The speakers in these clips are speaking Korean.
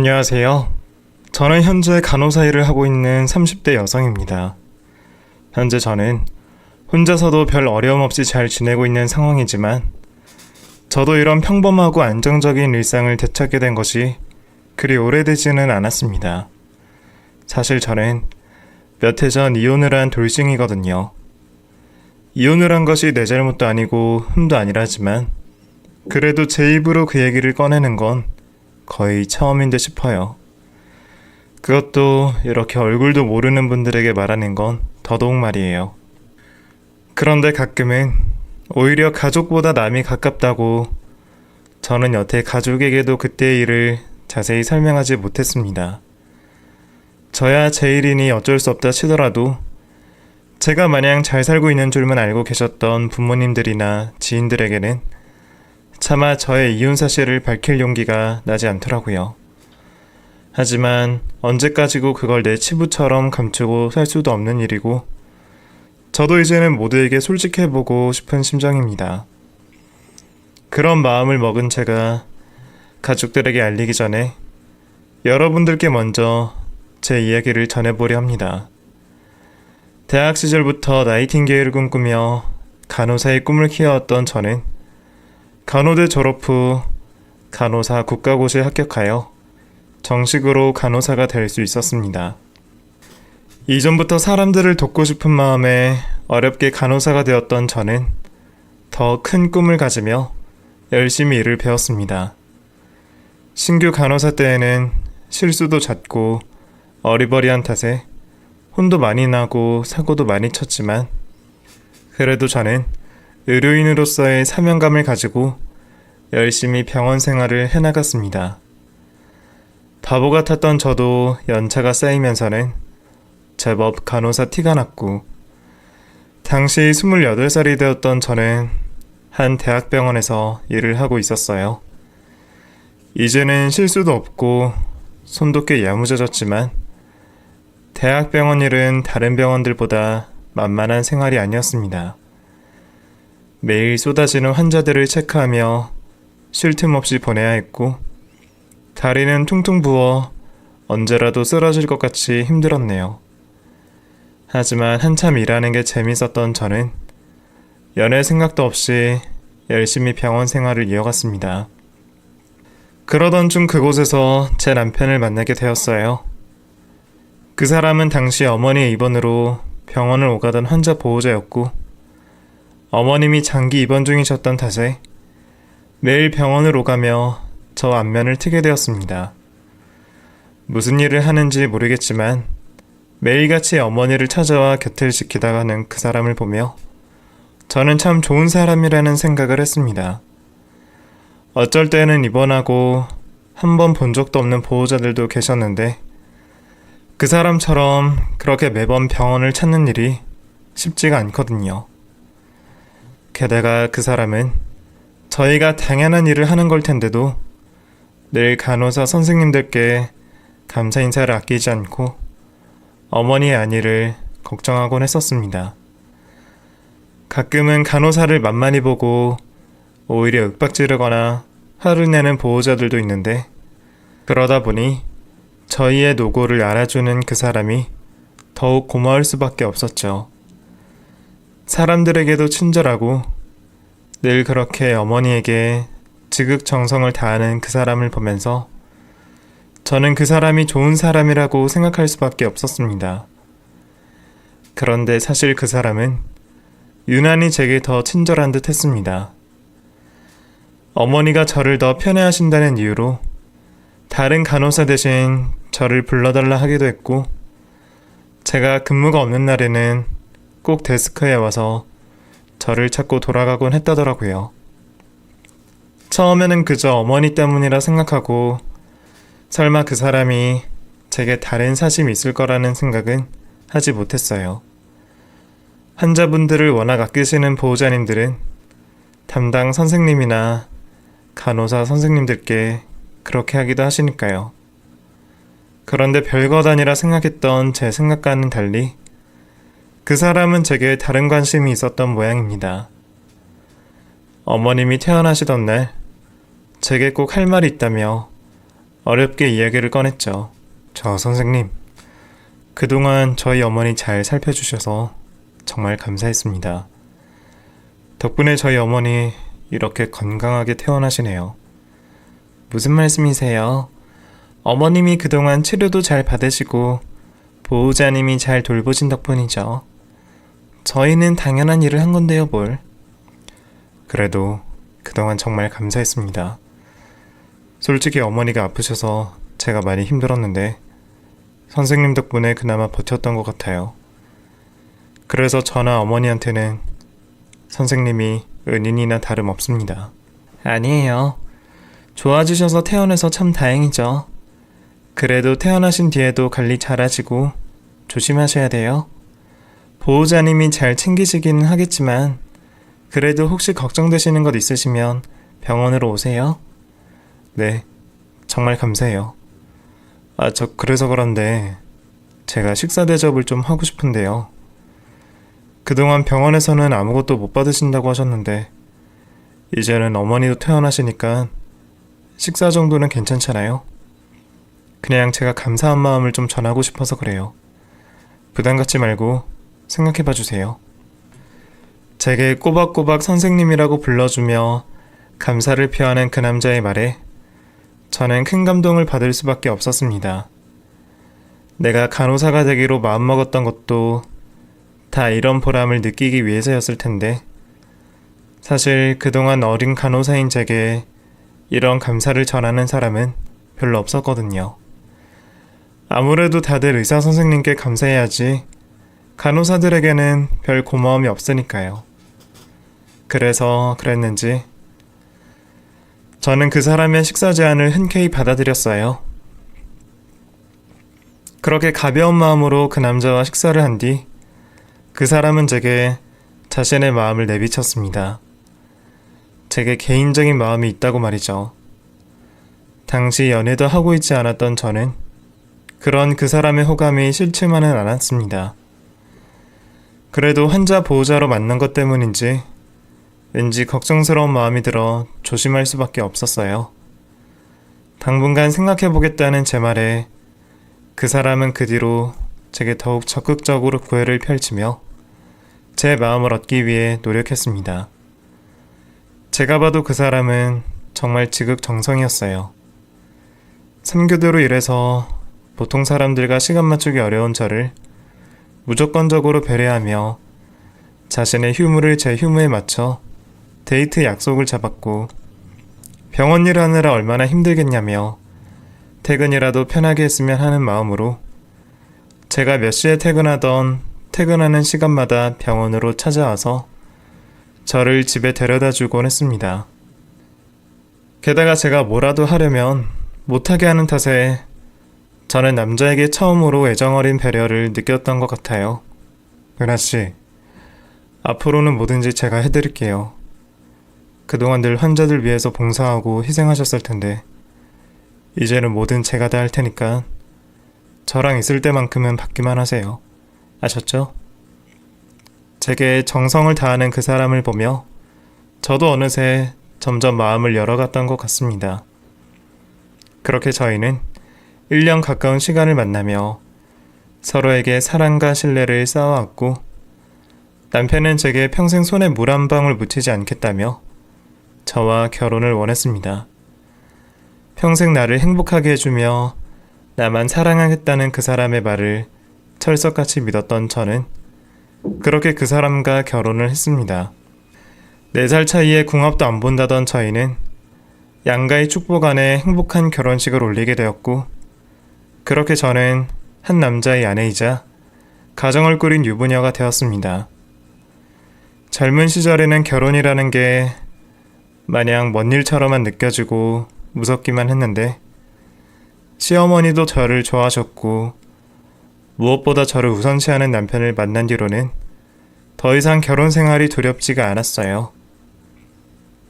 안녕하세요. 저는 현재 간호사 일을 하고 있는 30대 여성입니다. 현재 저는 혼자서도 별 어려움 없이 잘 지내고 있는 상황이지만 저도 이런 평범하고 안정적인 일상을 되찾게 된 것이 그리 오래되지는 않았습니다. 사실 저는 몇 해 전 이혼을 한 돌싱이거든요. 이혼을 한 것이 내 잘못도 아니고 흠도 아니라지만 그래도 제 입으로 그 얘기를 꺼내는 건 거의 처음인 듯 싶어요. 그것도 이렇게 얼굴도 모르는 분들에게 말하는 건 더더욱 말이에요. 그런데 가끔은 오히려 가족보다 남이 가깝다고 저는 여태 가족에게도 그때의 일을 자세히 설명하지 못했습니다. 저야 제 일이니 어쩔 수 없다 치더라도 제가 마냥 잘 살고 있는 줄만 알고 계셨던 부모님들이나 지인들에게는 차마 저의 이혼 사실을 밝힐 용기가 나지 않더라고요. 하지만 언제까지고 그걸 내 치부처럼 감추고 살 수도 없는 일이고 저도 이제는 모두에게 솔직해보고 싶은 심정입니다. 그런 마음을 먹은 제가 가족들에게 알리기 전에 여러분들께 먼저 제 이야기를 전해보려 합니다. 대학 시절부터 나이팅게일을 꿈꾸며 간호사의 꿈을 키워왔던 저는 간호대 졸업 후 간호사 국가고시에 합격하여 정식으로 간호사가 될 수 있었습니다. 이전부터 사람들을 돕고 싶은 마음에 어렵게 간호사가 되었던 저는 더 큰 꿈을 가지며 열심히 일을 배웠습니다. 신규 간호사 때에는 실수도 잦고 어리버리한 탓에 혼도 많이 나고 사고도 많이 쳤지만 그래도 저는 의료인으로서의 사명감을 가지고 열심히 병원 생활을 해나갔습니다. 바보 같았던 저도 연차가 쌓이면서는 제법 간호사 티가 났고 당시 28살이 되었던 저는 한 대학병원에서 일을 하고 있었어요. 이제는 실수도 없고 손도 꽤 야무져졌지만 대학병원 일은 다른 병원들보다 만만한 생활이 아니었습니다. 매일 쏟아지는 환자들을 체크하며 쉴 틈 없이 보내야 했고 다리는 퉁퉁 부어 언제라도 쓰러질 것 같이 힘들었네요. 하지만 한참 일하는 게 재밌었던 저는 연애 생각도 없이 열심히 병원 생활을 이어갔습니다. 그러던 중 그곳에서 제 남편을 만나게 되었어요. 그 사람은 당시 어머니의 입원으로 병원을 오가던 환자 보호자였고 어머님이 장기 입원 중이셨던 탓에 매일 병원을 오가며 저 안면을 트게 되었습니다. 무슨 일을 하는지 모르겠지만 매일같이 어머니를 찾아와 곁을 지키다가 하는 그 사람을 보며 저는 참 좋은 사람이라는 생각을 했습니다. 어쩔 때는 입원하고 한 번 본 적도 없는 보호자들도 계셨는데 그 사람처럼 그렇게 매번 병원을 찾는 일이 쉽지가 않거든요. 게다가 그 사람은 저희가 당연한 일을 하는 걸 텐데도 늘 간호사 선생님들께 감사 인사를 아끼지 않고 어머니의 안위를 걱정하곤 했었습니다. 가끔은 간호사를 만만히 보고 오히려 윽박지르거나 화를 내는 보호자들도 있는데 그러다 보니 저희의 노고를 알아주는 그 사람이 더욱 고마울 수밖에 없었죠. 사람들에게도 친절하고 늘 그렇게 어머니에게 지극정성을 다하는 그 사람을 보면서 저는 그 사람이 좋은 사람이라고 생각할 수밖에 없었습니다. 그런데 사실 그 사람은 유난히 제게 더 친절한 듯 했습니다. 어머니가 저를 더 편애하신다는 이유로 다른 간호사 대신 저를 불러달라 하기도 했고 제가 근무가 없는 날에는 꼭 데스크에 와서 저를 찾고 돌아가곤 했다더라고요. 처음에는 그저 어머니 때문이라 생각하고 설마 그 사람이 제게 다른 사심이 있을 거라는 생각은 하지 못했어요. 환자분들을 워낙 아끼시는 보호자님들은 담당 선생님이나 간호사 선생님들께 그렇게 하기도 하시니까요. 그런데 별것 아니라 생각했던 제 생각과는 달리 그 사람은 제게 다른 관심이 있었던 모양입니다. 어머님이 퇴원하시던 날 제게 꼭 할 말이 있다며 어렵게 이야기를 꺼냈죠. 저 선생님, 그동안 저희 어머니 잘 살펴주셔서 정말 감사했습니다. 덕분에 저희 어머니 이렇게 건강하게 퇴원하시네요. 무슨 말씀이세요? 어머님이 그동안 치료도 잘 받으시고 보호자님이 잘 돌보신 덕분이죠. 저희는 당연한 일을 한 건데요, 뭘. 그래도 그동안 정말 감사했습니다. 솔직히 어머니가 아프셔서 제가 많이 힘들었는데 선생님 덕분에 그나마 버텼던 것 같아요. 그래서 저나 어머니한테는 선생님이 은인이나 다름없습니다. 아니에요. 좋아지셔서 퇴원해서 참 다행이죠. 그래도 퇴원하신 뒤에도 관리 잘하시고 조심하셔야 돼요. 보호자님이 잘 챙기시기는 하겠지만 그래도 혹시 걱정되시는 것 있으시면 병원으로 오세요. 네, 정말 감사해요. 그래서 그런데 제가 식사 대접을 좀 하고 싶은데요. 그동안 병원에서는 아무것도 못 받으신다고 하셨는데 이제는 어머니도 퇴원하시니까 식사 정도는 괜찮잖아요. 그냥 제가 감사한 마음을 좀 전하고 싶어서 그래요. 부담 갖지 말고 생각해봐 주세요. 제게 꼬박꼬박 선생님이라고 불러주며 감사를 표하는 그 남자의 말에 저는 큰 감동을 받을 수밖에 없었습니다. 내가 간호사가 되기로 마음먹었던 것도 다 이런 보람을 느끼기 위해서였을 텐데 사실 그동안 어린 간호사인 제게 이런 감사를 전하는 사람은 별로 없었거든요. 아무래도 다들 의사 선생님께 감사해야지 간호사들에게는 별 고마움이 없으니까요. 그래서 그랬는지 저는 그 사람의 식사 제안을 흔쾌히 받아들였어요. 그렇게 가벼운 마음으로 그 남자와 식사를 한 뒤 그 사람은 제게 자신의 마음을 내비쳤습니다. 제게 개인적인 마음이 있다고 말이죠. 당시 연애도 하고 있지 않았던 저는 그런 그 사람의 호감이 싫지만은 않았습니다. 그래도 환자 보호자로 만난 것 때문인지 왠지 걱정스러운 마음이 들어 조심할 수밖에 없었어요. 당분간 생각해보겠다는 제 말에 그 사람은 그 뒤로 제게 더욱 적극적으로 구애를 펼치며 제 마음을 얻기 위해 노력했습니다. 제가 봐도 그 사람은 정말 지극정성이었어요. 3교대로 일해서 보통 사람들과 시간 맞추기 어려운 저를 무조건적으로 배려하며 자신의 휴무를 제 휴무에 맞춰 데이트 약속을 잡았고 병원 일 하느라 얼마나 힘들겠냐며 퇴근이라도 편하게 했으면 하는 마음으로 제가 몇 시에 퇴근하던 퇴근하는 시간마다 병원으로 찾아와서 저를 집에 데려다 주곤 했습니다. 게다가 제가 뭐라도 하려면 못하게 하는 탓에 저는 남자에게 처음으로 애정어린 배려를 느꼈던 것 같아요. 은하씨, 앞으로는 뭐든지 제가 해드릴게요. 그동안 늘 환자들 위해서 봉사하고 희생하셨을 텐데 이제는 뭐든 제가 다 할 테니까 저랑 있을 때만큼은 받기만 하세요. 아셨죠? 제게 정성을 다하는 그 사람을 보며 저도 어느새 점점 마음을 열어갔던 것 같습니다. 그렇게 저희는 1년 가까운 시간을 만나며 서로에게 사랑과 신뢰를 쌓아왔고 남편은 제게 평생 손에 물 한 방울 묻히지 않겠다며 저와 결혼을 원했습니다. 평생 나를 행복하게 해주며 나만 사랑하겠다는 그 사람의 말을 철석같이 믿었던 저는 그렇게 그 사람과 결혼을 했습니다. 4살 차이에 궁합도 안 본다던 저희는 양가의 축복 안에 행복한 결혼식을 올리게 되었고 그렇게 저는 한 남자의 아내이자 가정을 꾸린 유부녀가 되었습니다. 젊은 시절에는 결혼이라는 게 마냥 먼 일처럼만 느껴지고 무섭기만 했는데 시어머니도 저를 좋아하셨고 무엇보다 저를 우선시하는 남편을 만난 뒤로는 더 이상 결혼 생활이 두렵지가 않았어요.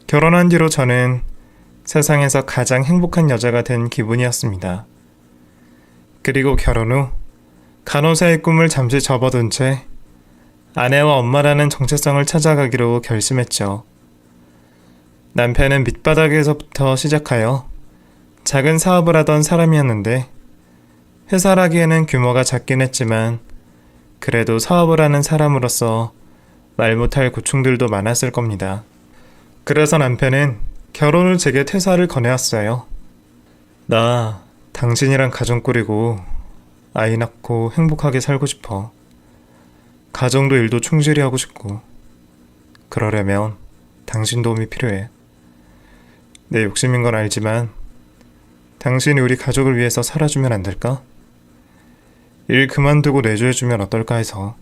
결혼한 뒤로 저는 세상에서 가장 행복한 여자가 된 기분이었습니다. 그리고 결혼 후 간호사의 꿈을 잠시 접어둔 채 아내와 엄마라는 정체성을 찾아가기로 결심했죠. 남편은 밑바닥에서부터 시작하여 작은 사업을 하던 사람이었는데 회사라기에는 규모가 작긴 했지만 그래도 사업을 하는 사람으로서 말 못할 고충들도 많았을 겁니다. 그래서 남편은 결혼 후 제게 퇴사를 권해왔어요. 나 당신이랑 가정 꾸리고 아이 낳고 행복하게 살고 싶어. 가정도 일도 충실히 하고 싶고 그러려면 당신 도움이 필요해. 내 욕심인 건 알지만 당신이 우리 가족을 위해서 살아주면 안 될까? 일 그만두고 내조해주면 어떨까 해서.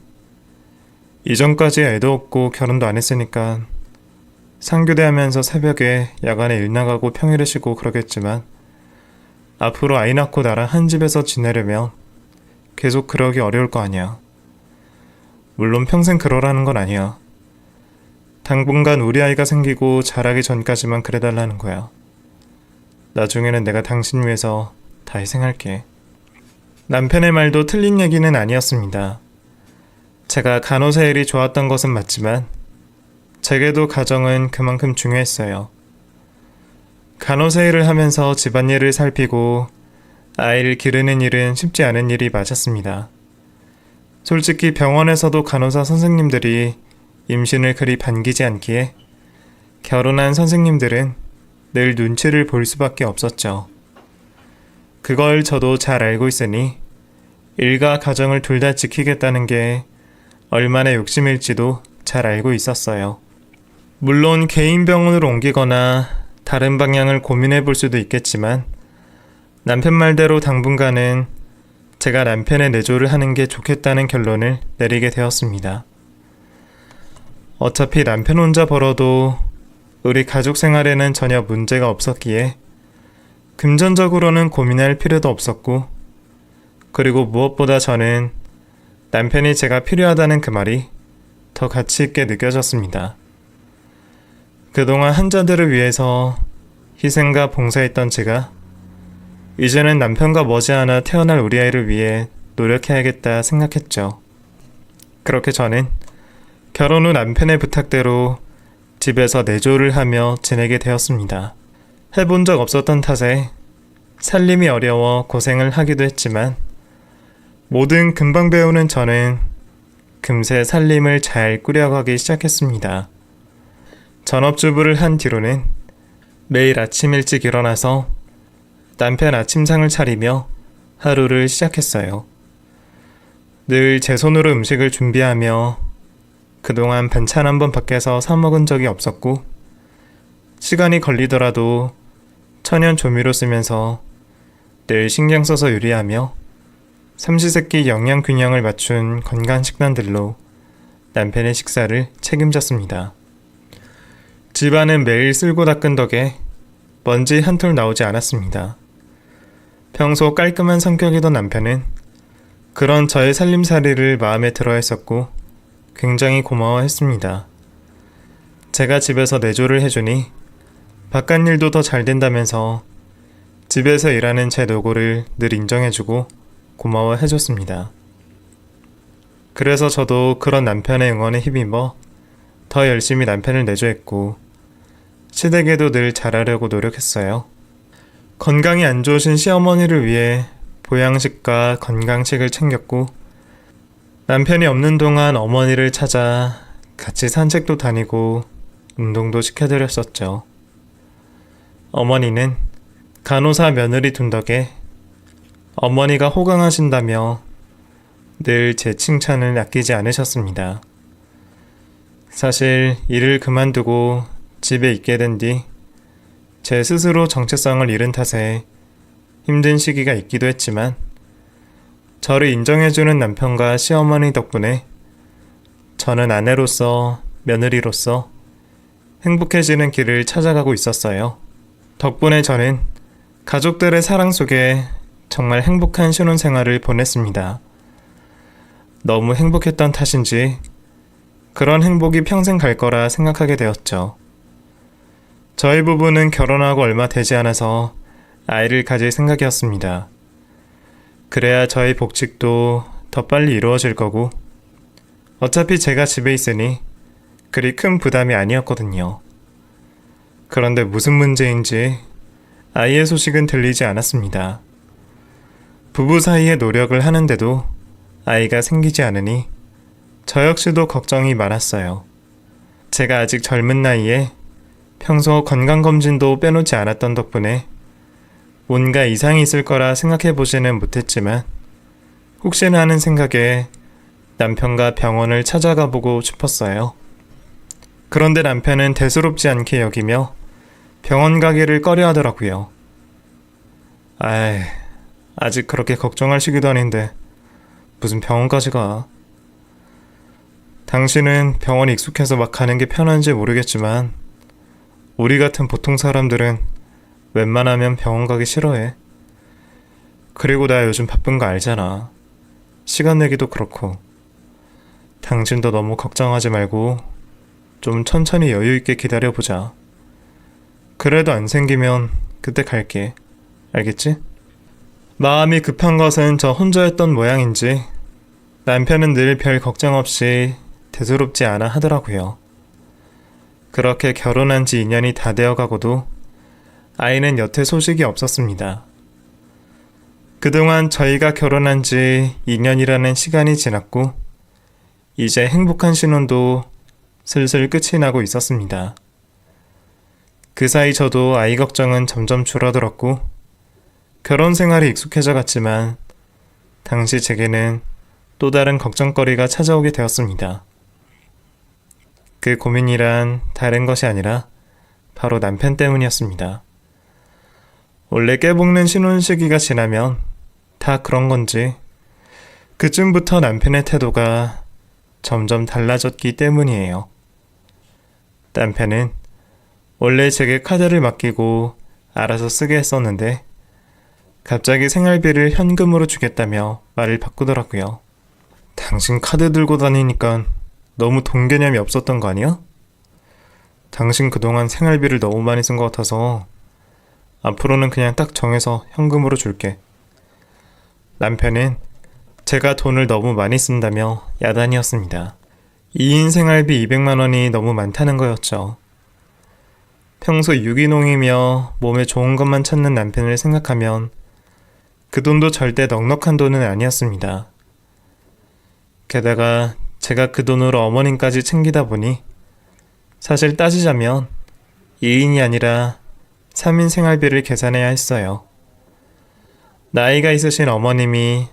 이전까지 애도 없고 결혼도 안 했으니까 상교대하면서 새벽에 야간에 일 나가고 평일에 쉬고 그러겠지만 앞으로 아이 낳고 나랑 한 집에서 지내려면 계속 그러기 어려울 거 아니야. 물론 평생 그러라는 건 아니야. 당분간 우리 아이가 생기고 자라기 전까지만 그래달라는 거야. 나중에는 내가 당신 위해서 다 희생할게. 남편의 말도 틀린 얘기는 아니었습니다. 제가 간호사 일이 좋았던 것은 맞지만 제게도 가정은 그만큼 중요했어요. 간호사 일을 하면서 집안일을 살피고 아이를 기르는 일은 쉽지 않은 일이 맞았습니다. 솔직히 병원에서도 간호사 선생님들이 임신을 그리 반기지 않기에 결혼한 선생님들은 늘 눈치를 볼 수밖에 없었죠. 그걸 저도 잘 알고 있으니 일과 가정을 둘 다 지키겠다는 게 얼마나 욕심일지도 잘 알고 있었어요. 물론 개인 병원으로 옮기거나 다른 방향을 고민해 볼 수도 있겠지만 남편 말대로 당분간은 제가 남편의 내조를 하는 게 좋겠다는 결론을 내리게 되었습니다. 어차피 남편 혼자 벌어도 우리 가족 생활에는 전혀 문제가 없었기에 금전적으로는 고민할 필요도 없었고, 그리고 무엇보다 저는 남편이 제가 필요하다는 그 말이 더 가치 있게 느껴졌습니다. 그동안 환자들을 위해서 희생과 봉사했던 제가 이제는 남편과 머지않아 태어날 우리 아이를 위해 노력해야겠다 생각했죠. 그렇게 저는 결혼 후 남편의 부탁대로 집에서 내조를 하며 지내게 되었습니다. 해본 적 없었던 탓에 살림이 어려워 고생을 하기도 했지만 뭐든 금방 배우는 저는 금세 살림을 잘 꾸려가기 시작했습니다. 전업주부를 한 뒤로는 매일 아침 일찍 일어나서 남편 아침상을 차리며 하루를 시작했어요. 늘 제 손으로 음식을 준비하며 그동안 반찬 한 번 밖에서 사 먹은 적이 없었고 시간이 걸리더라도 천연 조미료 쓰면서 늘 신경 써서 요리하며 삼시세끼 영양 균형을 맞춘 건강 식단들로 남편의 식사를 책임졌습니다. 집안은 매일 쓸고 닦은 덕에 먼지 한 톨 나오지 않았습니다. 평소 깔끔한 성격이던 남편은 그런 저의 살림살이를 마음에 들어 했었고 굉장히 고마워했습니다. 제가 집에서 내조를 해주니 바깥 일도 더 잘 된다면서 집에서 일하는 제 노고를 늘 인정해주고 고마워해줬습니다. 그래서 저도 그런 남편의 응원에 힘입어 더 열심히 남편을 내조했고 시댁에도 늘 잘하려고 노력했어요. 건강이 안 좋으신 시어머니를 위해 보양식과 건강식을 챙겼고 남편이 없는 동안 어머니를 찾아 같이 산책도 다니고 운동도 시켜드렸었죠. 어머니는 간호사 며느리 둔 덕에 어머니가 호강하신다며 늘 제 칭찬을 아끼지 않으셨습니다. 사실 일을 그만두고 집에 있게 된 뒤 제 스스로 정체성을 잃은 탓에 힘든 시기가 있기도 했지만 저를 인정해주는 남편과 시어머니 덕분에 저는 아내로서 며느리로서 행복해지는 길을 찾아가고 있었어요. 덕분에 저는 가족들의 사랑 속에 정말 행복한 신혼생활을 보냈습니다. 너무 행복했던 탓인지 그런 행복이 평생 갈 거라 생각하게 되었죠. 저희 부부는 결혼하고 얼마 되지 않아서 아이를 가질 생각이었습니다. 그래야 저희 복직도 더 빨리 이루어질 거고 어차피 제가 집에 있으니 그리 큰 부담이 아니었거든요. 그런데 무슨 문제인지 아이의 소식은 들리지 않았습니다. 부부 사이에 노력을 하는데도 아이가 생기지 않으니 저 역시도 걱정이 많았어요. 제가 아직 젊은 나이에 평소 건강검진도 빼놓지 않았던 덕분에 뭔가 이상이 있을 거라 생각해보지는 못했지만 혹시나 하는 생각에 남편과 병원을 찾아가 보고 싶었어요. 그런데 남편은 대수롭지 않게 여기며 병원 가기를 꺼려 하더라고요. 아직 그렇게 걱정할 시기도 아닌데 무슨 병원까지 가. 당신은 병원에 익숙해서 막 가는 게 편한지 모르겠지만 우리 같은 보통 사람들은 웬만하면 병원 가기 싫어해. 그리고 나 요즘 바쁜 거 알잖아. 시간 내기도 그렇고. 당신도 너무 걱정하지 말고 좀 천천히 여유 있게 기다려보자. 그래도 안 생기면 그때 갈게. 알겠지? 마음이 급한 것은 저 혼자였던 모양인지 남편은 늘 별 걱정 없이 대수롭지 않아 하더라고요. 그렇게 결혼한 지 2년이 다 되어가고도 아이는 여태 소식이 없었습니다. 그동안 저희가 결혼한 지 2년이라는 시간이 지났고 이제 행복한 신혼도 슬슬 끝이 나고 있었습니다. 그 사이 저도 아이 걱정은 점점 줄어들었고 결혼 생활이 익숙해져 갔지만 당시 제게는 또 다른 걱정거리가 찾아오게 되었습니다. 그 고민이란 다른 것이 아니라 바로 남편 때문이었습니다. 원래 깨볶는 신혼 시기가 지나면 다 그런 건지 그쯤부터 남편의 태도가 점점 달라졌기 때문이에요. 남편은 원래 제게 카드를 맡기고 알아서 쓰게 했었는데 갑자기 생활비를 현금으로 주겠다며 말을 바꾸더라고요. 당신 카드 들고 다니니까 너무 돈 개념이 없었던 거 아니야? 당신 그동안 생활비를 너무 많이 쓴 것 같아서 앞으로는 그냥 딱 정해서 현금으로 줄게. 남편은 제가 돈을 너무 많이 쓴다며 야단이었습니다. 2인 생활비 200만 원이 너무 많다는 거였죠. 평소 유기농이며 몸에 좋은 것만 찾는 남편을 생각하면 그 돈도 절대 넉넉한 돈은 아니었습니다. 게다가 제가 그 돈으로 어머님까지 챙기다 보니 사실 따지자면 2인이 아니라 3인 생활비를 계산해야 했어요. 나이가 있으신 어머님이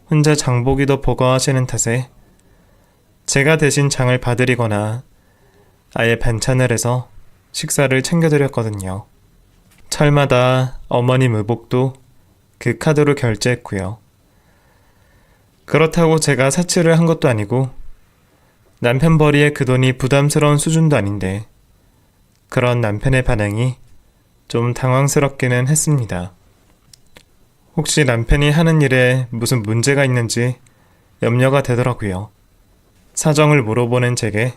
혼자 장보기도 버거워하시는 탓에 제가 대신 장을 봐드리거나 아예 반찬을 해서 식사를 챙겨드렸거든요. 철마다 어머님 의복도 그 카드로 결제했고요. 그렇다고 제가 사치를 한 것도 아니고 남편 벌이에 그 돈이 부담스러운 수준도 아닌데 그런 남편의 반응이 좀 당황스럽기는 했습니다. 혹시 남편이 하는 일에 무슨 문제가 있는지 염려가 되더라고요. 사정을 물어보는 제게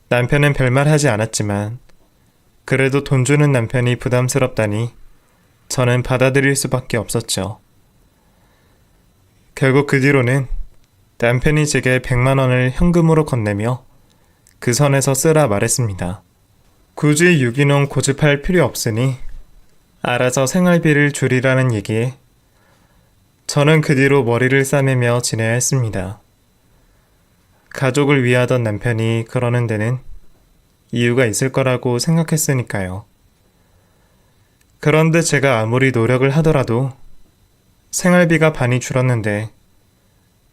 남편은 별말 하지 않았지만 그래도 돈 주는 남편이 부담스럽다니 저는 받아들일 수밖에 없었죠. 결국 그 뒤로는 남편이 제게 100만 원을 현금으로 건네며 그 선에서 쓰라 말했습니다. 굳이 유기농 고집할 필요 없으니 알아서 생활비를 줄이라는 얘기에 저는 그 뒤로 머리를 싸매며 지내야 했습니다. 가족을 위하던 남편이 그러는 데는 이유가 있을 거라고 생각했으니까요. 그런데 제가 아무리 노력을 하더라도 생활비가 반이 줄었는데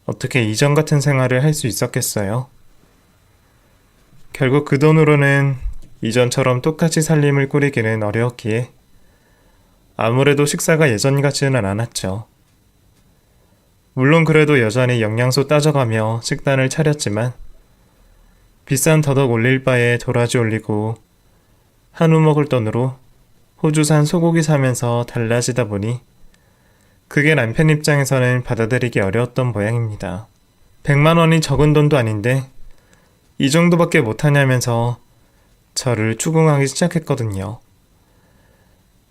어떻게 이전 같은 생활을 할 수 있었겠어요? 결국 그 돈으로는 이전처럼 똑같이 살림을 꾸리기는 어려웠기에 아무래도 식사가 예전 같지는 않았죠. 물론 그래도 여전히 영양소 따져가며 식단을 차렸지만 비싼 더덕 올릴 바에 도라지 올리고 한우 먹을 돈으로 호주산 소고기 사면서 달라지다 보니 그게 남편 입장에서는 받아들이기 어려웠던 모양입니다. 100만 원이 적은 돈도 아닌데 이 정도밖에 못하냐면서 저를 추궁하기 시작했거든요.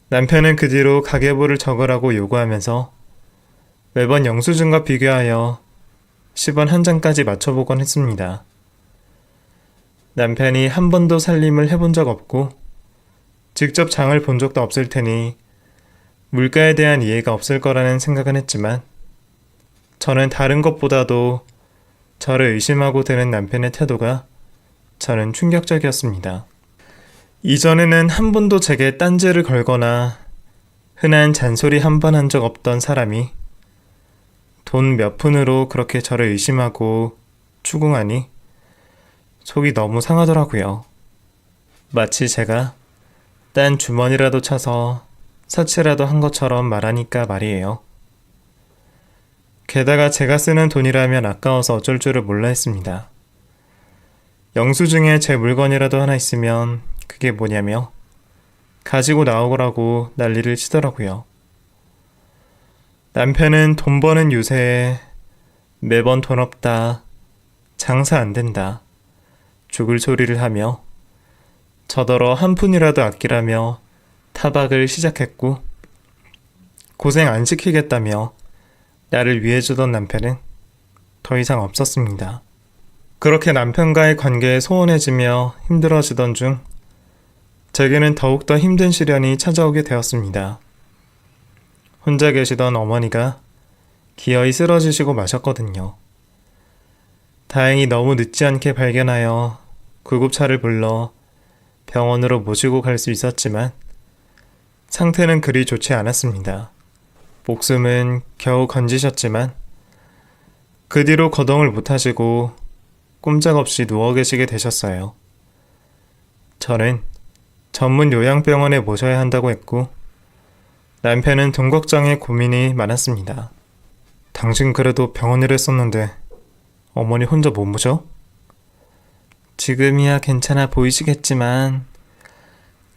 남편은 그 뒤로 가계부를 적으라고 요구하면서 매번 영수증과 비교하여 10원 한 장까지 맞춰보곤 했습니다. 남편이 한 번도 살림을 해본 적 없고 직접 장을 본 적도 없을 테니 물가에 대한 이해가 없을 거라는 생각은 했지만 저는 다른 것보다도 저를 의심하고 드는 남편의 태도가 저는 충격적이었습니다. 이전에는 한 번도 제게 딴지를 걸거나 흔한 잔소리 한 번 한 적 없던 사람이 돈 몇 푼으로 그렇게 저를 의심하고 추궁하니 속이 너무 상하더라고요. 마치 제가 딴 주머니라도 차서 사치라도 한 것처럼 말하니까 말이에요. 게다가 제가 쓰는 돈이라면 아까워서 어쩔 줄을 몰라 했습니다. 영수증에 제 물건이라도 하나 있으면 그게 뭐냐며 가지고 나오라고 난리를 치더라고요. 남편은 돈 버는 유세에 매번 돈 없다, 장사 안 된다, 죽을 소리를 하며 저더러 한 푼이라도 아끼라며 타박을 시작했고 고생 안 시키겠다며 나를 위해주던 남편은 더 이상 없었습니다. 그렇게 남편과의 관계에 소원해지며 힘들어지던 중 제게는 더욱더 힘든 시련이 찾아오게 되었습니다. 혼자 계시던 어머니가 기어이 쓰러지시고 마셨거든요. 다행히 너무 늦지 않게 발견하여 구급차를 불러 병원으로 모시고 갈 수 있었지만 상태는 그리 좋지 않았습니다. 목숨은 겨우 건지셨지만 그 뒤로 거동을 못하시고 꼼짝없이 누워 계시게 되셨어요. 저는 전문 요양병원에 모셔야 한다고 했고 남편은 돈 걱정에 고민이 많았습니다. 당신 그래도 병원이라 했었는데 어머니 혼자 못 모셔? 지금이야 괜찮아 보이시겠지만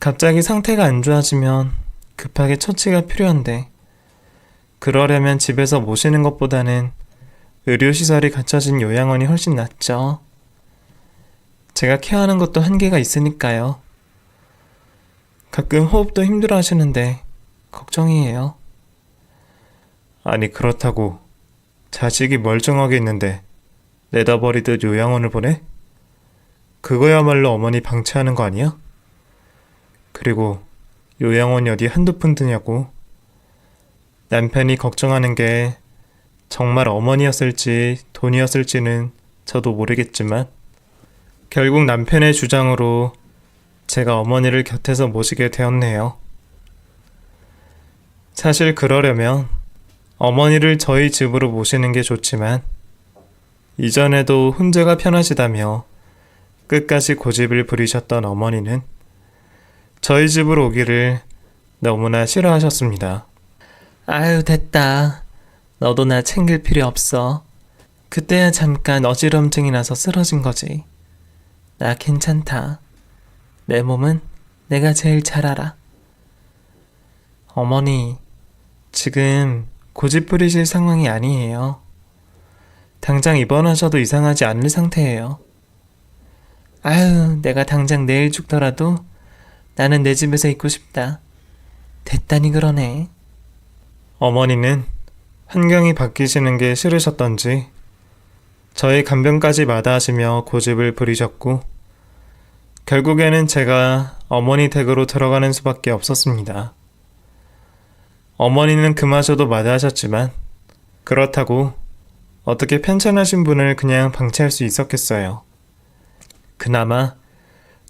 갑자기 상태가 안 좋아지면 급하게 처치가 필요한데 그러려면 집에서 모시는 것보다는 의료시설이 갖춰진 요양원이 훨씬 낫죠. 제가 케어하는 것도 한계가 있으니까요. 가끔 호흡도 힘들어 하시는데 걱정이에요. 아니 그렇다고 자식이 멀쩡하게 있는데 내다버리듯 요양원을 보내? 그거야말로 어머니 방치하는 거 아니야? 그리고 요양원이 어디 한두 푼 드냐고. 남편이 걱정하는 게 정말 어머니였을지 돈이었을지는 저도 모르겠지만 결국 남편의 주장으로 제가 어머니를 곁에서 모시게 되었네요. 사실 그러려면 어머니를 저희 집으로 모시는 게 좋지만 이전에도 혼자가 편하시다며 끝까지 고집을 부리셨던 어머니는 저희 집으로 오기를 너무나 싫어하셨습니다. 아유 됐다. 너도 나 챙길 필요 없어. 그때야 잠깐 어지럼증이 나서 쓰러진 거지. 나 괜찮다. 내 몸은 내가 제일 잘 알아. 어머니, 지금 고집 부리실 상황이 아니에요. 당장 입원하셔도 이상하지 않을 상태예요. 아유, 내가 당장 내일 죽더라도 나는 내 집에서 있고 싶다. 됐다니 그러네. 어머니는 환경이 바뀌시는 게 싫으셨던지 저의 간병까지 마다하시며 고집을 부리셨고 결국에는 제가 어머니 댁으로 들어가는 수밖에 없었습니다. 어머니는 그마저도 마다하셨지만 그렇다고 어떻게 편찮으신 분을 그냥 방치할 수 있었겠어요. 그나마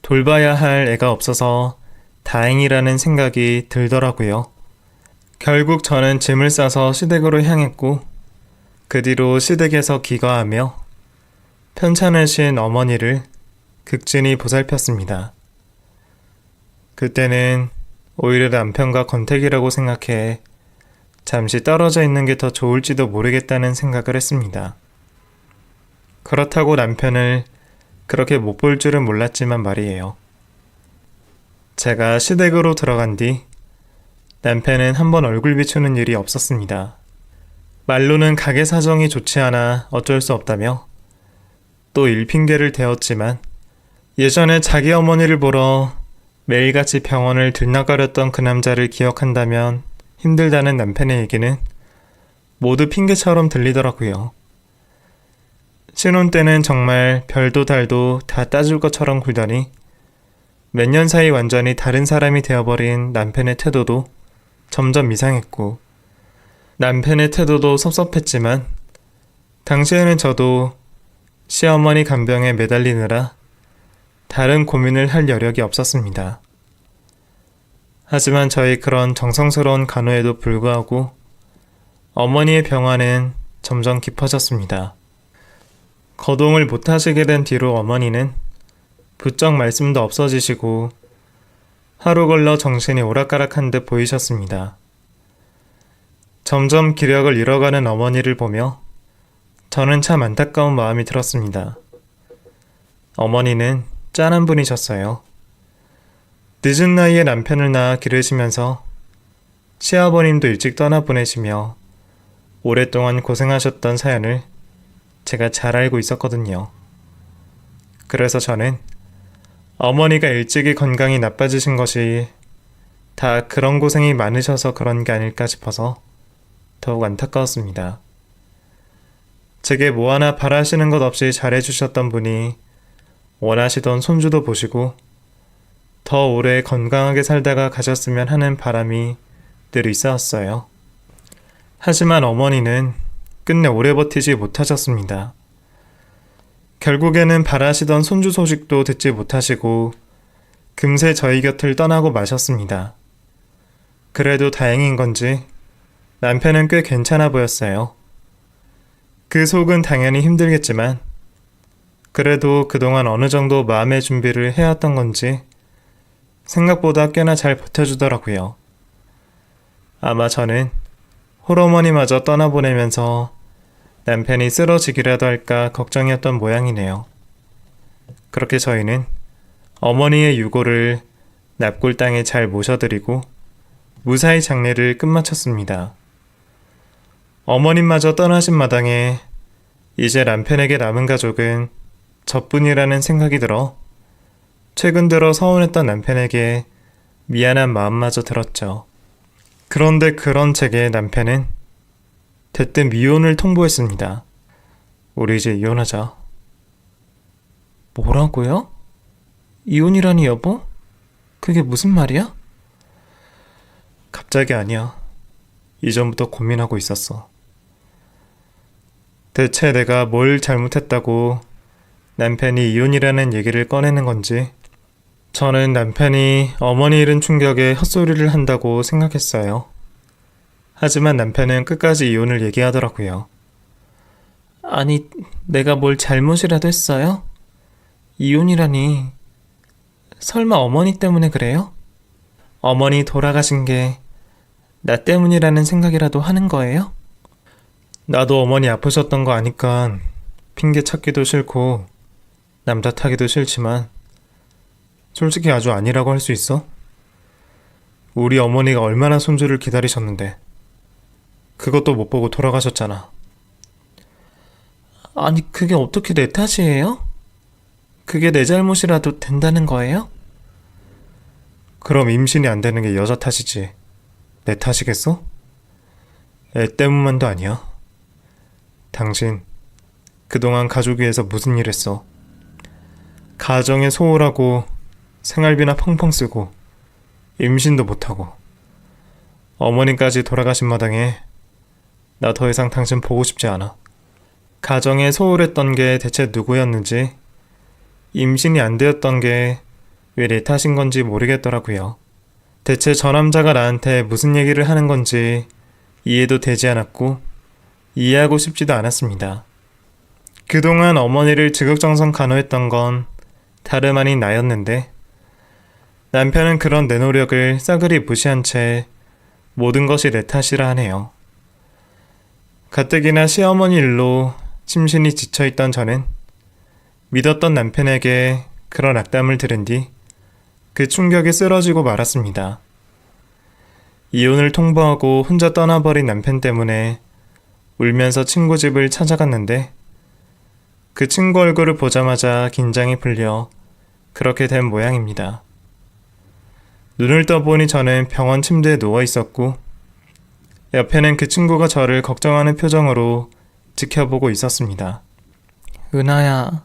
돌봐야 할 애가 없어서 다행이라는 생각이 들더라고요. 결국 저는 짐을 싸서 시댁으로 향했고 그 뒤로 시댁에서 기거하며 편찮으신 어머니를 극진히 보살폈습니다. 그때는 오히려 남편과 권태기라고 생각해 잠시 떨어져 있는 게 더 좋을지도 모르겠다는 생각을 했습니다. 그렇다고 남편을 그렇게 못 볼 줄은 몰랐지만 말이에요. 제가 시댁으로 들어간 뒤 남편은 한번 얼굴 비추는 일이 없었습니다. 말로는 가게 사정이 좋지 않아 어쩔 수 없다며 또 일핑계를 대었지만 예전에 자기 어머니를 보러 매일같이 병원을 들나가렸던 그 남자를 기억한다면 힘들다는 남편의 얘기는 모두 핑계처럼 들리더라고요. 신혼 때는 정말 별도 달도 다 따줄 것처럼 굴더니 몇 년 사이 완전히 다른 사람이 되어버린 남편의 태도도 점점 이상했고 남편의 태도도 섭섭했지만 당시에는 저도 시어머니 간병에 매달리느라 다른 고민을 할 여력이 없었습니다. 하지만 저희 그런 정성스러운 간호에도 불구하고 어머니의 병화는 점점 깊어졌습니다. 거동을 못하시게 된 뒤로 어머니는 부쩍 말씀도 없어지시고 하루 걸러 정신이 오락가락한 듯 보이셨습니다. 점점 기력을 잃어가는 어머니를 보며 저는 참 안타까운 마음이 들었습니다. 어머니는 짠한 분이셨어요. 늦은 나이에 남편을 낳아 기르시면서 시아버님도 일찍 떠나보내시며 오랫동안 고생하셨던 사연을 제가 잘 알고 있었거든요. 그래서 저는 어머니가 일찍이 건강이 나빠지신 것이 다 그런 고생이 많으셔서 그런 게 아닐까 싶어서 더욱 안타까웠습니다. 제게 뭐 하나 바라시는 것 없이 잘해주셨던 분이 원하시던 손주도 보시고 더 오래 건강하게 살다가 가셨으면 하는 바람이 늘 있어왔어요. 하지만 어머니는 끝내 오래 버티지 못하셨습니다. 결국에는 바라시던 손주 소식도 듣지 못하시고 금세 저희 곁을 떠나고 마셨습니다. 그래도 다행인 건지 남편은 꽤 괜찮아 보였어요. 그 속은 당연히 힘들겠지만 그래도 그동안 어느 정도 마음의 준비를 해왔던 건지 생각보다 꽤나 잘 버텨주더라고요. 아마 저는 홀어머니마저 떠나보내면서 남편이 쓰러지기라도 할까 걱정이었던 모양이네요. 그렇게 저희는 어머니의 유고를 납골 땅에 잘 모셔드리고 무사히 장례를 끝마쳤습니다. 어머님마저 떠나신 마당에 이제 남편에게 남은 가족은 저뿐이라는 생각이 들어 최근 들어 서운했던 남편에게 미안한 마음마저 들었죠. 그런데 그런 제게 남편은 대뜸 이혼을 통보했습니다. 우리 이제 이혼하자. 뭐라고요? 이혼이라니 여보? 그게 무슨 말이야? 갑자기 아니야. 이전부터 고민하고 있었어. 대체 내가 뭘 잘못했다고 남편이 이혼이라는 얘기를 꺼내는 건지 저는 남편이 어머니 잃은 충격에 헛소리를 한다고 생각했어요. 하지만 남편은 끝까지 이혼을 얘기하더라고요. 아니, 내가 뭘 잘못이라도 했어요? 이혼이라니. 설마 어머니 때문에 그래요? 어머니 돌아가신 게 나 때문이라는 생각이라도 하는 거예요? 나도 어머니 아프셨던 거 아니까 핑계 찾기도 싫고 남 탓하기도 싫지만 솔직히 아주 아니라고 할 수 있어? 우리 어머니가 얼마나 손주를 기다리셨는데 그것도 못 보고 돌아가셨잖아. 아니, 그게 어떻게 내 탓이에요? 그게 내 잘못이라도 된다는 거예요? 그럼 임신이 안 되는 게 여자 탓이지 내 탓이겠어? 애 때문만도 아니야. 당신 그동안 가족 위해서 무슨 일 했어? 가정에 소홀하고 생활비나 펑펑 쓰고 임신도 못하고 어머니까지 돌아가신 마당에 나 더 이상 당신 보고 싶지 않아. 가정에 소홀했던 게 대체 누구였는지 임신이 안 되었던 게 왜 내 탓인 건지 모르겠더라고요. 대체 저 남자가 나한테 무슨 얘기를 하는 건지 이해도 되지 않았고 이해하고 싶지도 않았습니다. 그동안 어머니를 지극정성 간호했던 건 다름 아닌 나였는데 남편은 그런 내 노력을 싸그리 무시한 채 모든 것이 내 탓이라 하네요. 가뜩이나 시어머니 일로 심신이 지쳐있던 저는 믿었던 남편에게 그런 악담을 들은 뒤 그 충격에 쓰러지고 말았습니다. 이혼을 통보하고 혼자 떠나버린 남편 때문에 울면서 친구 집을 찾아갔는데 그 친구 얼굴을 보자마자 긴장이 풀려 그렇게 된 모양입니다. 눈을 떠보니 저는 병원 침대에 누워 있었고 옆에는 그 친구가 저를 걱정하는 표정으로 지켜보고 있었습니다. 은하야,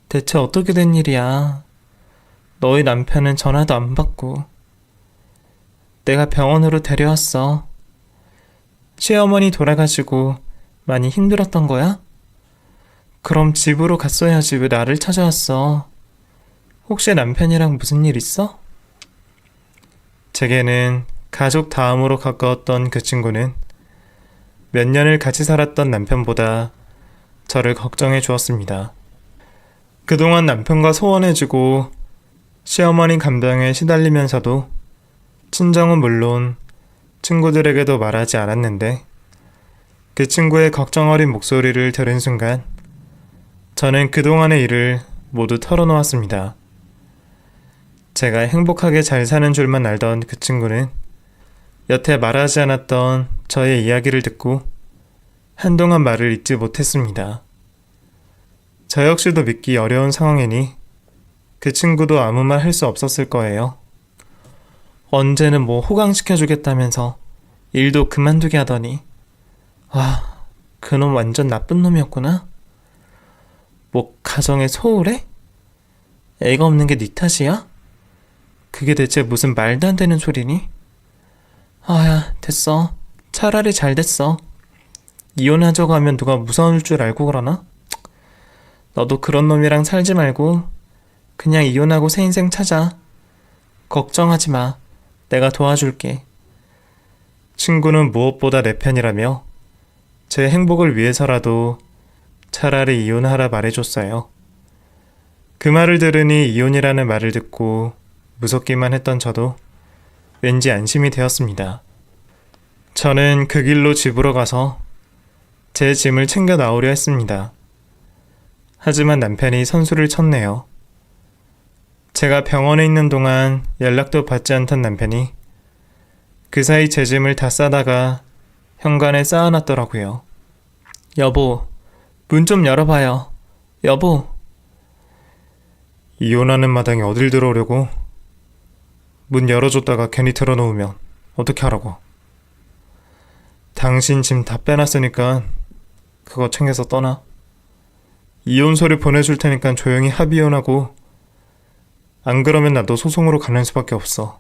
대체 어떻게 된 일이야? 너희 남편은 전화도 안 받고. 내가 병원으로 데려왔어. 시어머니 돌아가시고 많이 힘들었던 거야? 그럼 집으로 갔어야지 왜 나를 찾아왔어? 혹시 남편이랑 무슨 일 있어? 제게는 가족 다음으로 가까웠던 그 친구는 몇 년을 같이 살았던 남편보다 저를 걱정해 주었습니다. 그동안 남편과 소원해지고 시어머니 간병에 시달리면서도 친정은 물론 친구들에게도 말하지 않았는데 그 친구의 걱정 어린 목소리를 들은 순간 저는 그동안의 일을 모두 털어놓았습니다. 제가 행복하게 잘 사는 줄만 알던 그 친구는 여태 말하지 않았던 저의 이야기를 듣고 한동안 말을 잇지 못했습니다. 저 역시도 믿기 어려운 상황이니 그 친구도 아무 말 할 수 없었을 거예요. 언제는 뭐 호강시켜주겠다면서 일도 그만두게 하더니 와, 그놈 완전 나쁜 놈이었구나. 뭐 가정에 소홀해? 애가 없는 게 네 탓이야? 그게 대체 무슨 말도 안 되는 소리니? 아야, 됐어. 차라리 잘 됐어. 이혼하자고 하면 누가 무서울 줄 알고 그러나? 너도 그런 놈이랑 살지 말고 그냥 이혼하고 새 인생 찾아. 걱정하지 마. 내가 도와줄게. 친구는 무엇보다 내 편이라며 제 행복을 위해서라도 차라리 이혼하라 말해줬어요. 그 말을 들으니 이혼이라는 말을 듣고 무섭기만 했던 저도 왠지 안심이 되었습니다. 저는 그 길로 집으로 가서 제 짐을 챙겨 나오려 했습니다. 하지만 남편이 선수를 쳤네요. 제가 병원에 있는 동안 연락도 받지 않던 남편이 그 사이 제 짐을 다 싸다가 현관에 쌓아놨더라고요. 여보, 문 좀 열어봐요. 여보. 이혼하는 마당에 어딜 들어오려고? 문 열어줬다가 괜히 틀어놓으면 어떻게 하라고? 당신 짐 다 빼놨으니까 그거 챙겨서 떠나. 이혼 서류 보내줄 테니까 조용히 합의혼하고 안 그러면 나도 소송으로 가는 수밖에 없어.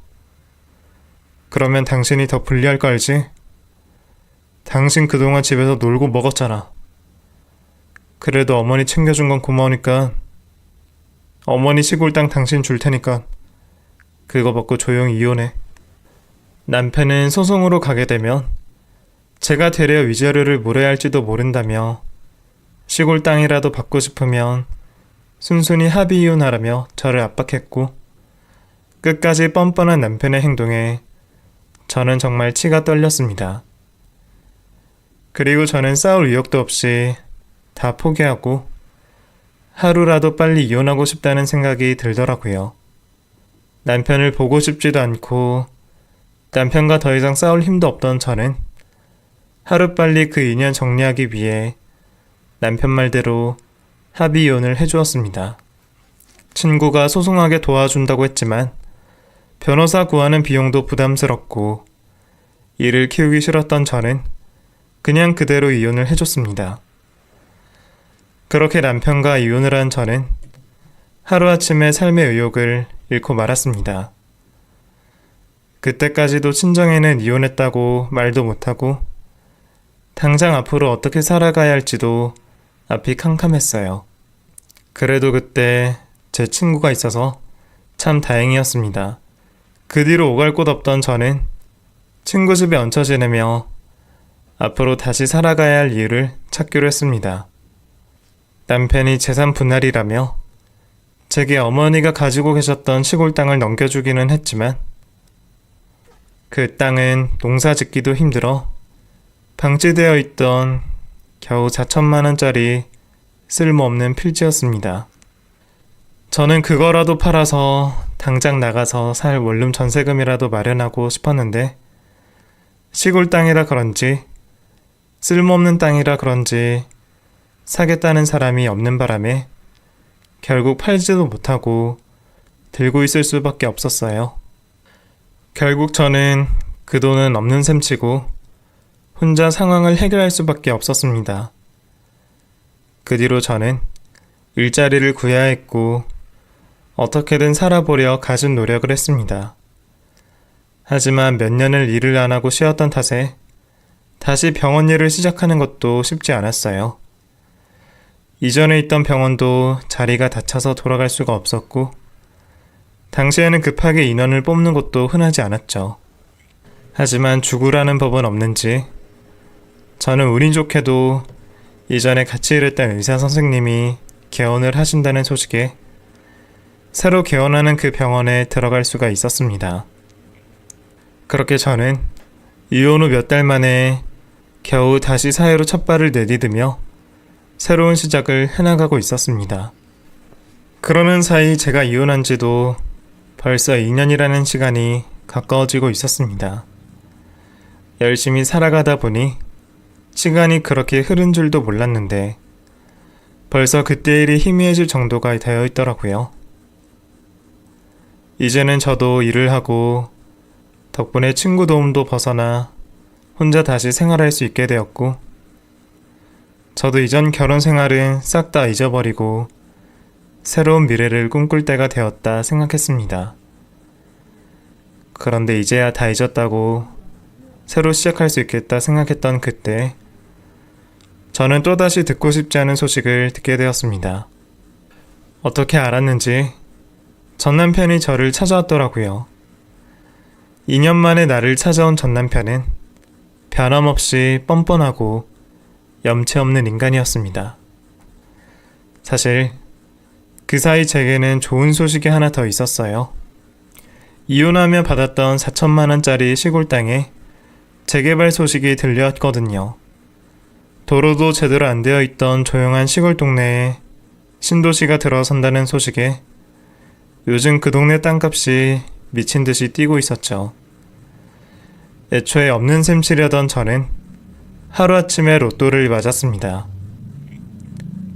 그러면 당신이 더 불리할 거 알지? 당신 그동안 집에서 놀고 먹었잖아. 그래도 어머니 챙겨준 건 고마우니까 어머니 시골 땅 당신 줄 테니까 그거 받고 조용히 이혼해. 남편은 소송으로 가게 되면 제가 되려 위자료를 물어야 할지도 모른다며 시골 땅이라도 받고 싶으면 순순히 합의 이혼하라며 저를 압박했고 끝까지 뻔뻔한 남편의 행동에 저는 정말 치가 떨렸습니다. 그리고 저는 싸울 의욕도 없이 다 포기하고 하루라도 빨리 이혼하고 싶다는 생각이 들더라고요. 남편을 보고 싶지도 않고 남편과 더 이상 싸울 힘도 없던 저는 하루빨리 그 인연 정리하기 위해 남편 말대로 합의 이혼을 해주었습니다. 친구가 소송하게 도와준다고 했지만 변호사 구하는 비용도 부담스럽고 일을 키우기 싫었던 저는 그냥 그대로 이혼을 해줬습니다. 그렇게 남편과 이혼을 한 저는 하루아침에 삶의 의욕을 잃고 말았습니다. 그때까지도 친정에는 이혼했다고 말도 못하고 당장 앞으로 어떻게 살아가야 할지도 앞이 캄캄했어요. 그래도 그때 제 친구가 있어서 참 다행이었습니다. 그 뒤로 오갈 곳 없던 저는 친구 집에 얹혀 지내며 앞으로 다시 살아가야 할 이유를 찾기로 했습니다. 남편이 재산 분할이라며 제게 어머니가 가지고 계셨던 시골 땅을 넘겨주기는 했지만 그 땅은 농사 짓기도 힘들어 방치되어 있던 겨우 4천만 원짜리 쓸모없는 필지였습니다. 저는 그거라도 팔아서 당장 나가서 살 원룸 전세금이라도 마련하고 싶었는데 시골 땅이라 그런지 쓸모없는 땅이라 그런지 사겠다는 사람이 없는 바람에 결국 팔지도 못하고 들고 있을 수밖에 없었어요. 결국 저는 그 돈은 없는 셈치고 혼자 상황을 해결할 수밖에 없었습니다. 그 뒤로 저는 일자리를 구해야 했고 어떻게든 살아보려 갖은 노력을 했습니다. 하지만 몇 년을 일을 안 하고 쉬었던 탓에 다시 병원 일을 시작하는 것도 쉽지 않았어요. 이전에 있던 병원도 자리가 다 차서 돌아갈 수가 없었고, 당시에는 급하게 인원을 뽑는 것도 흔하지 않았죠. 하지만 죽으라는 법은 없는지 저는 운이 좋게도 이전에 같이 일했던 의사 선생님이 개원을 하신다는 소식에 새로 개원하는 그 병원에 들어갈 수가 있었습니다. 그렇게 저는 이혼 후 몇 달 만에 겨우 다시 사회로 첫 발을 내디디며 새로운 시작을 해나가고 있었습니다. 그러는 사이 제가 이혼한 지도 벌써 2년이라는 시간이 가까워지고 있었습니다. 열심히 살아가다 보니 시간이 그렇게 흐른 줄도 몰랐는데 벌써 그때 일이 희미해질 정도가 되어 있더라고요. 이제는 저도 일을 하고 덕분에 친구 도움도 벗어나 혼자 다시 생활할 수 있게 되었고, 저도 이전 결혼 생활은 싹 다 잊어버리고 새로운 미래를 꿈꿀 때가 되었다 생각했습니다. 그런데 이제야 다 잊었다고 새로 시작할 수 있겠다 생각했던 그때, 저는 또다시 듣고 싶지 않은 소식을 듣게 되었습니다. 어떻게 알았는지 전 남편이 저를 찾아왔더라고요. 2년 만에 나를 찾아온 전 남편은 변함없이 뻔뻔하고 염치 없는 인간이었습니다. 사실 그 사이 제게는 좋은 소식이 하나 더 있었어요. 이혼하며 받았던 4천만 원짜리 시골 땅에 재개발 소식이 들려왔거든요. 도로도 제대로 안 되어 있던 조용한 시골 동네에 신도시가 들어선다는 소식에 요즘 그 동네 땅값이 미친 듯이 뛰고 있었죠. 애초에 없는 셈 치려던 저는 하루아침에 로또를 맞았습니다.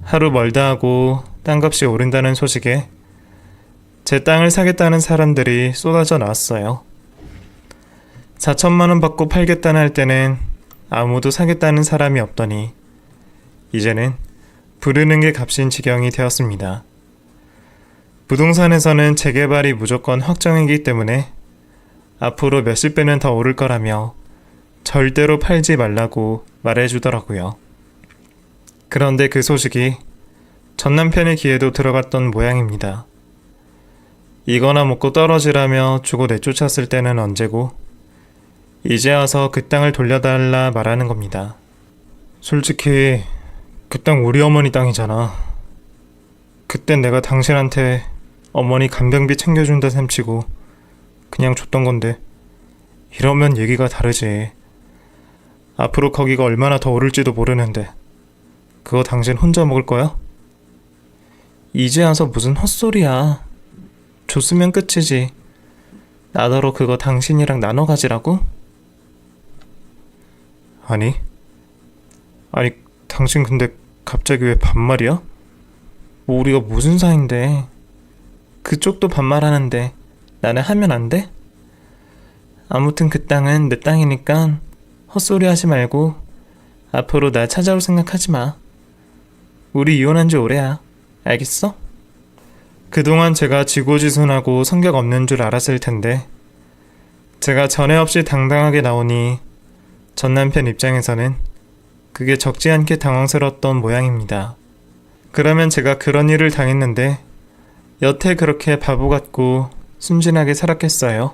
하루 멀다 하고 땅값이 오른다는 소식에 제 땅을 사겠다는 사람들이 쏟아져 나왔어요. 4천만 원 받고 팔겠다는 할 때는 아무도 사겠다는 사람이 없더니 이제는 부르는 게 값인 지경이 되었습니다. 부동산에서는 재개발이 무조건 확정이기 때문에 앞으로 몇십 배는 더 오를 거라며 절대로 팔지 말라고 말해주더라고요. 그런데 그 소식이 전 남편의 귀에도 들어갔던 모양입니다. 이거나 먹고 떨어지라며 주고 내쫓았을 때는 언제고 이제 와서 그 땅을 돌려달라 말하는 겁니다. 솔직히 그 땅 우리 어머니 땅이잖아. 그땐 내가 당신한테 어머니 간병비 챙겨준다 셈치고 그냥 줬던 건데 이러면 얘기가 다르지. 앞으로 거기가 얼마나 더 오를지도 모르는데 그거 당신 혼자 먹을 거야? 이제 와서 무슨 헛소리야. 줬으면 끝이지. 나더러 그거 당신이랑 나눠 가지라고? 아니 당신 근데 갑자기 왜 반말이야? 뭐 우리가 무슨 사이인데. 그쪽도 반말하는데 나는 하면 안 돼? 아무튼 그 땅은 내 땅이니까 헛소리 하지 말고 앞으로 나 찾아올 생각하지 마. 우리 이혼한 지 오래야. 알겠어? 그동안 제가 지고지순하고 성격 없는 줄 알았을 텐데 제가 전에 없이 당당하게 나오니 전 남편 입장에서는 그게 적지 않게 당황스러웠던 모양입니다. 그러면 제가 그런 일을 당했는데 여태 그렇게 바보 같고 순진하게 살았겠어요?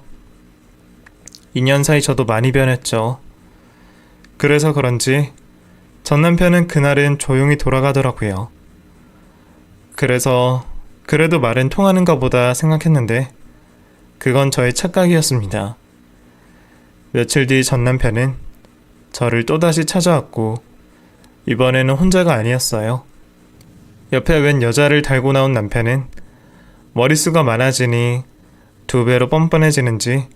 2년 사이 저도 많이 변했죠. 그래서 그런지 전 남편은 그날은 조용히 돌아가더라고요. 그래서 그래도 말은 통하는가 보다 생각했는데 그건 저의 착각이었습니다. 며칠 뒤 전 남편은 저를 또다시 찾아왔고 이번에는 혼자가 아니었어요. 옆에 웬 여자를 달고 나온 남편은 머릿수가 많아지니 2배로 뻔뻔해지는지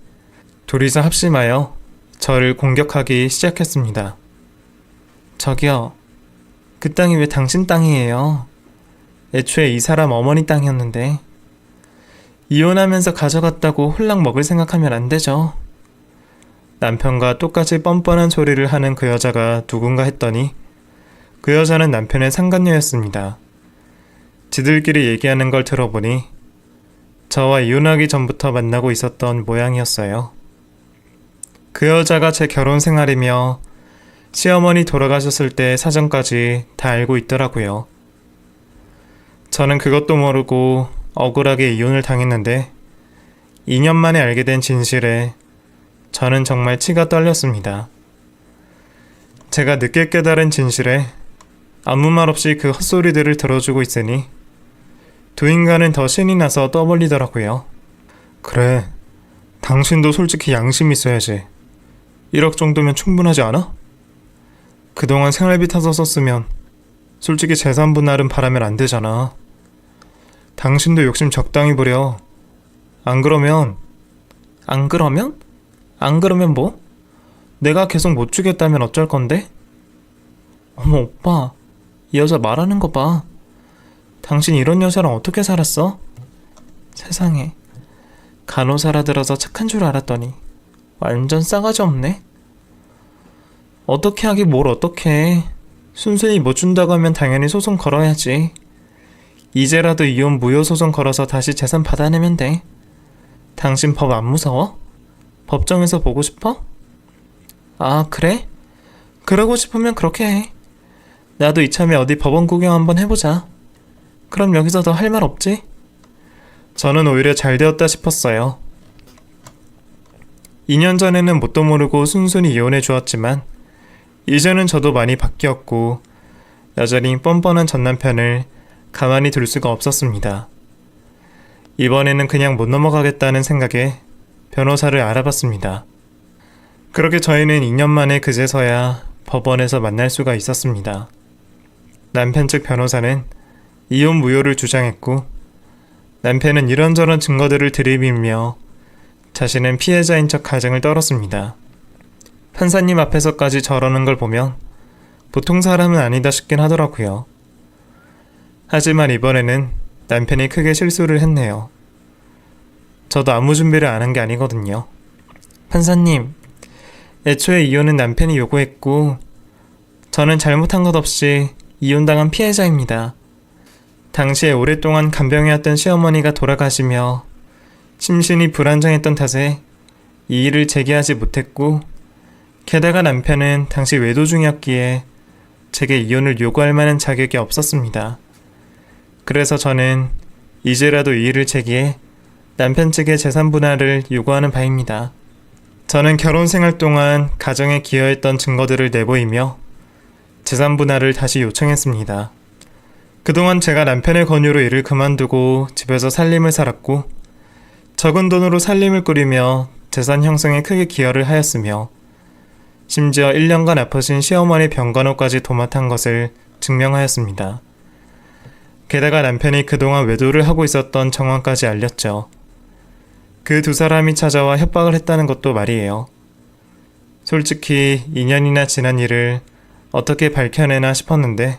둘이서 합심하여 저를 공격하기 시작했습니다. 저기요, 그 땅이 왜 당신 땅이에요? 애초에 이 사람 어머니 땅이었는데 이혼하면서 가져갔다고 홀랑 먹을 생각하면 안 되죠. 남편과 똑같이 뻔뻔한 소리를 하는 그 여자가 누군가 했더니 그 여자는 남편의 상간녀였습니다. 지들끼리 얘기하는 걸 들어보니 저와 이혼하기 전부터 만나고 있었던 모양이었어요. 그 여자가 제 결혼 생활이며 시어머니 돌아가셨을 때 사정까지 다 알고 있더라고요. 저는 그것도 모르고 억울하게 이혼을 당했는데 2년 만에 알게 된 진실에 저는 정말 치가 떨렸습니다. 제가 늦게 깨달은 진실에 아무 말 없이 그 헛소리들을 들어주고 있으니 두 인간은 더 신이 나서 떠벌리더라고요. 그래, 당신도 솔직히 양심 있어야지. 1억 정도면 충분하지 않아? 그동안 생활비 타서 썼으면 솔직히 재산 분할은 바라면 안 되잖아. 당신도 욕심 적당히 부려. 안 그러면 뭐? 내가 계속 못 주겠다면 어쩔 건데? 어머 오빠, 이 여자 말하는 거 봐. 당신 이런 여자랑 어떻게 살았어? 세상에, 간호사라 들어서 착한 줄 알았더니 완전 싸가지 없네. 어떻게 하기 뭘 어떻게 해. 순순히 못 준다고 하면 당연히 소송 걸어야지. 이제라도 이혼 무효 소송 걸어서 다시 재산 받아내면 돼. 당신 법 안 무서워? 법정에서 보고 싶어? 아, 그래? 그러고 싶으면 그렇게 해. 나도 이참에 어디 법원 구경 한번 해보자. 그럼 여기서 더 할 말 없지? 저는 오히려 잘 되었다 싶었어요. 2년 전에는 뭣도 모르고 순순히 이혼해 주었지만 이제는 저도 많이 바뀌었고 여전히 뻔뻔한 전남편을 가만히 둘 수가 없었습니다. 이번에는 그냥 못 넘어가겠다는 생각에 변호사를 알아봤습니다. 그렇게 저희는 2년 만에 그제서야 법원에서 만날 수가 있었습니다. 남편 측 변호사는 이혼 무효를 주장했고 남편은 이런저런 증거들을 들이밀며 자신은 피해자인 척 가정을 떨었습니다. 판사님 앞에서까지 저러는 걸 보면 보통 사람은 아니다 싶긴 하더라고요. 하지만 이번에는 남편이 크게 실수를 했네요. 저도 아무 준비를 안 한 게 아니거든요. 판사님, 애초에 이혼은 남편이 요구했고 저는 잘못한 것 없이 이혼당한 피해자입니다. 당시에 오랫동안 간병해왔던 시어머니가 돌아가시며 심신이 불안정했던 탓에 이의를 제기하지 못했고 게다가 남편은 당시 외도 중이었기에 제게 이혼을 요구할 만한 자격이 없었습니다. 그래서 저는 이제라도 이의를 제기해 남편 측의 재산 분할을 요구하는 바입니다. 저는 결혼 생활 동안 가정에 기여했던 증거들을 내보이며 재산 분할을 다시 요청했습니다. 그동안 제가 남편의 권유로 일을 그만두고 집에서 살림을 살았고 적은 돈으로 살림을 꾸리며 재산 형성에 크게 기여를 하였으며 심지어 1년간 아프신 시어머니 병간호까지 도맡은 것을 증명하였습니다. 게다가 남편이 그동안 외도를 하고 있었던 정황까지 알렸죠. 그 두 사람이 찾아와 협박을 했다는 것도 말이에요. 솔직히 2년이나 지난 일을 어떻게 밝혀내나 싶었는데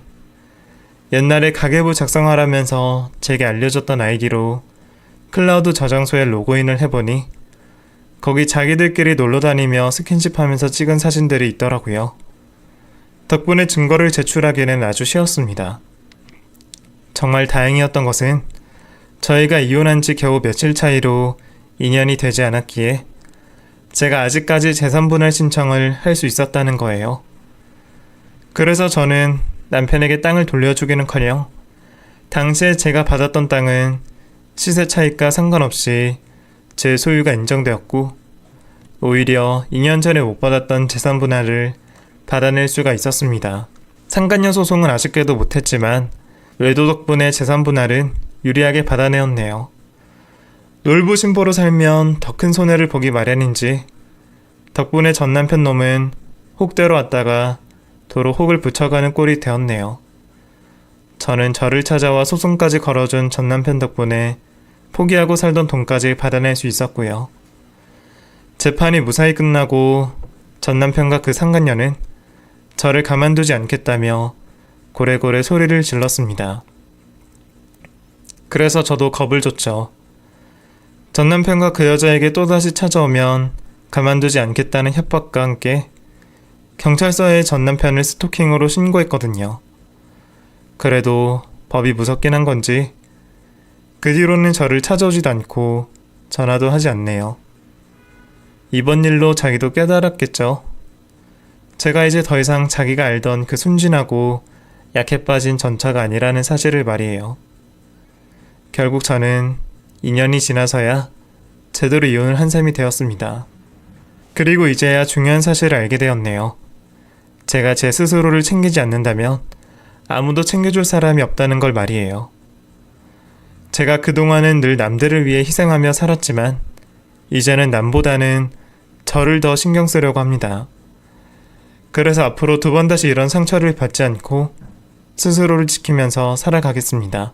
옛날에 가계부 작성하라면서 제게 알려줬던 아이디로 클라우드 저장소에 로그인을 해보니 거기 자기들끼리 놀러다니며 스킨십하면서 찍은 사진들이 있더라고요. 덕분에 증거를 제출하기는 아주 쉬웠습니다. 정말 다행이었던 것은 저희가 이혼한 지 겨우 며칠 차이로 2년이 되지 않았기에 제가 아직까지 재산분할 신청을 할 수 있었다는 거예요. 그래서 저는 남편에게 땅을 돌려주기는커녕 당시에 제가 받았던 땅은 시세 차익과 상관없이 제 소유가 인정되었고 오히려 2년 전에 못 받았던 재산 분할을 받아낼 수가 있었습니다. 상간녀 소송은 아쉽게도 못했지만 외도 덕분에 재산 분할은 유리하게 받아내었네요. 놀부심보로 살면 더 큰 손해를 보기 마련인지 덕분에 전 남편 놈은 혹대로 왔다가 도로 혹을 붙여가는 꼴이 되었네요. 저는 저를 찾아와 소송까지 걸어준 전 남편 덕분에 포기하고 살던 돈까지 받아낼 수 있었고요. 재판이 무사히 끝나고 전 남편과 그 상간녀는 저를 가만두지 않겠다며 고래고래 소리를 질렀습니다. 그래서 저도 겁을 줬죠. 전 남편과 그 여자에게 또다시 찾아오면 가만두지 않겠다는 협박과 함께 경찰서에 전 남편을 스토킹으로 신고했거든요. 그래도 법이 무섭긴 한 건지 그 뒤로는 저를 찾아오지도 않고 전화도 하지 않네요. 이번 일로 자기도 깨달았겠죠. 제가 이제 더 이상 자기가 알던 그 순진하고 약해 빠진 전차가 아니라는 사실을 말이에요. 결국 저는 2년이 지나서야 제대로 이혼을 한 셈이 되었습니다. 그리고 이제야 중요한 사실을 알게 되었네요. 제가 제 스스로를 챙기지 않는다면 아무도 챙겨줄 사람이 없다는 걸 말이에요. 제가 그동안은 늘 남들을 위해 희생하며 살았지만 이제는 남보다는 저를 더 신경 쓰려고 합니다. 그래서 앞으로 2번 다시 이런 상처를 받지 않고 스스로를 지키면서 살아가겠습니다.